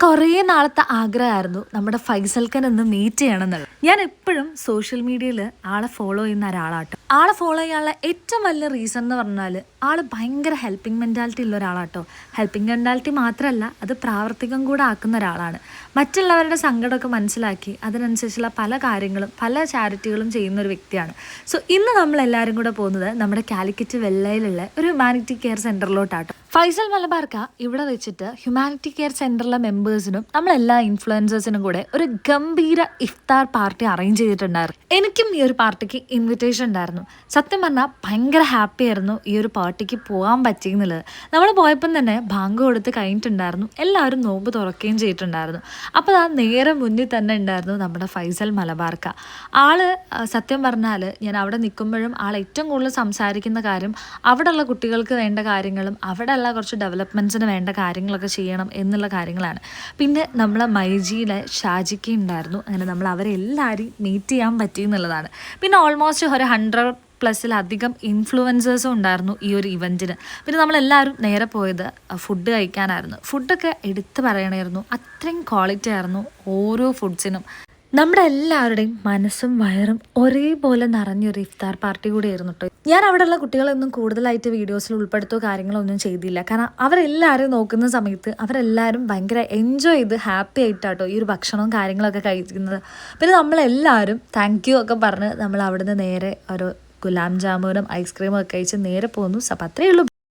കുറേ നാളത്തെ ആഗ്രഹമായിരുന്നു നമ്മുടെ ഫൈസൽക്കൻ ഒന്ന് മീറ്റ് ചെയ്യണം എന്നുള്ളത്. ഞാൻ എപ്പോഴും സോഷ്യൽ മീഡിയയിൽ ആളെ ഫോളോ ചെയ്യുന്ന ഒരാളാട്ടോ. ആളെ ഫോളോ ചെയ്യാനുള്ള ഏറ്റവും വലിയ റീസൺ എന്ന് പറഞ്ഞാൽ ആൾ ഭയങ്കര ഹെൽപ്പിംഗ് മെൻറ്റാലിറ്റി ഉള്ള ഒരാളാട്ടോ. ഹെൽപ്പിംഗ് മെൻറ്റാലിറ്റി മാത്രമല്ല, അത് പ്രാവർത്തികം കൂടെ ആക്കുന്ന ഒരാളാണ്. മറ്റുള്ളവരുടെ സങ്കടമൊക്കെ മനസ്സിലാക്കി അതിനനുസരിച്ചുള്ള പല കാര്യങ്ങളും പല ചാരിറ്റികളും ചെയ്യുന്ന ഒരു വ്യക്തിയാണ്. സോ ഇന്ന് നമ്മളെല്ലാവരും കൂടെ പോകുന്നത് നമ്മുടെ കാലിക്കറ്റ് വെള്ളയിലുള്ള ഒരു ഹ്യൂമാനിറ്റി കെയർ സെൻറ്ററിലോട്ടാട്ടോ. ഫൈസൽ മലബാർക്ക ഇവിടെ വെച്ചിട്ട് ഹ്യൂമാനിറ്റി കെയർ സെൻറ്ററിലെ മെമ്പേഴ്സിനും നമ്മളെല്ലാ ഇൻഫ്ലുവൻസേഴ്സിനും കൂടെ ഒരു ഗംഭീര ഇഫ്താർ പാർട്ടി അറേഞ്ച് ചെയ്തിട്ടുണ്ടായിരുന്നു. എനിക്കും ഈ ഒരു പാർട്ടിക്ക് ഇൻവിറ്റേഷൻ ഉണ്ടായിരുന്നു. സത്യം പറഞ്ഞാൽ ഭയങ്കര ഹാപ്പി ആയിരുന്നു ഈ ഒരു പാർട്ടിക്ക് പോകാൻ പറ്റിയെന്നുള്ളത്. നമ്മൾ പോയപ്പം തന്നെ ബാങ്ക് കൊടുത്ത് കഴിഞ്ഞിട്ടുണ്ടായിരുന്നു. എല്ലാവരും നോമ്പ് തുറക്കുകയും ചെയ്തിട്ടുണ്ടായിരുന്നു. അപ്പോൾ ആ നേരെ മുന്നിൽ തന്നെ ഉണ്ടായിരുന്നു നമ്മുടെ ഫൈസൽ മലബാർക്ക. ആള് സത്യം പറഞ്ഞാൽ ഞാൻ അവിടെ നിൽക്കുമ്പോഴും ആൾ ഏറ്റവും കൂടുതൽ സംസാരിക്കുന്ന കാര്യം അവിടെയുള്ള കുട്ടികൾക്ക് വേണ്ട കാര്യങ്ങളും അവിടെയുള്ള കുറച്ച് ഡെവലപ്മെൻറ്റ്സിന് വേണ്ട കാര്യങ്ങളൊക്കെ ചെയ്യണം എന്നുള്ള കാര്യങ്ങളാണ്. പിന്നെ നമ്മളെ മൈജിയിലെ ഷാജിക്ക് ഉണ്ടായിരുന്നു. അങ്ങനെ നമ്മൾ അവരെ എല്ലാവരെയും മീറ്റ് ചെയ്യാൻ പറ്റി എന്നുള്ളതാണ്. പിന്നെ ഓൾമോസ്റ്റ് ഒരു 100+ ഇൻഫ്ലുവൻസേഴ്സും ഉണ്ടായിരുന്നു ഈ ഒരു ഇവൻറ്റിന്. പിന്നെ നമ്മളെല്ലാവരും നേരെ പോയത് ഫുഡ് കഴിക്കാനായിരുന്നു. ഫുഡൊക്കെ എടുത്ത് പറയണമായിരുന്നു, അത്രയും ക്വാളിറ്റി ആയിരുന്നു ഓരോ ഫുഡ്സിനും. നമ്മുടെ എല്ലാവരുടെയും മനസ്സും വയറും ഒരേപോലെ നിറഞ്ഞൊരു ഇഫ്താർ പാർട്ടി കൂടി ആയിരുന്നു കേട്ടോ. ഞാൻ അവിടെയുള്ള കുട്ടികളൊന്നും കൂടുതലായിട്ട് വീഡിയോസിൽ ഉൾപ്പെടുത്തോ കാര്യങ്ങളോ ഒന്നും ചെയ്തില്ല. കാരണം അവരെല്ലാവരും നോക്കുന്ന സമയത്ത് അവരെല്ലാവരും ഭയങ്കര എൻജോയ് ചെയ്ത് ഹാപ്പി ആയിട്ടാട്ടോ ഈ ഒരു ഭക്ഷണവും കാര്യങ്ങളൊക്കെ കഴിക്കുന്നത്. പിന്നെ നമ്മളെല്ലാവരും താങ്ക് യു ഒക്കെ പറഞ്ഞ് നമ്മൾ അവിടുന്ന് നേരെ ഒരു ഗുലാം ജാമുനും ഐസ്ക്രീമും ഒക്കെ കഴിച്ച് നേരെ പോന്നു. അപ്പം അത്രയേ ഉള്ളൂ.